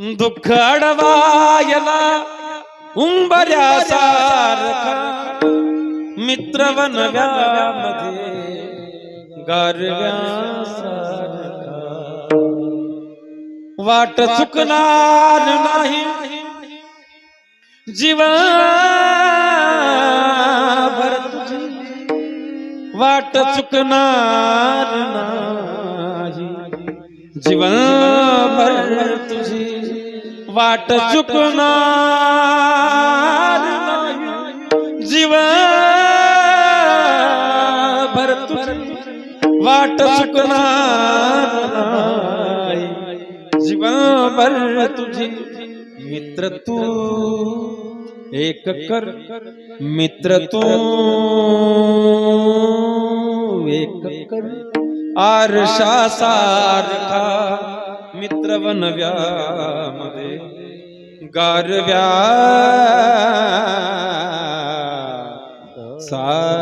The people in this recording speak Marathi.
दुःख अडवायला उंबऱ्यासारखा मित्र वनव्यामध्ये गारव्यासारखा वाट चुकणार नाही जीवनभर तुझी वाट चुकणार नाही जीवनभर तुझी वाट चुकणार नाही जीवनभर तुझी वाट चुकणार नाही जीवनभर तुझी मित्र तू एक कर मित्र तू एक कर आरशासारखा मित्र वनव्यामध्ये गारव्या सारखा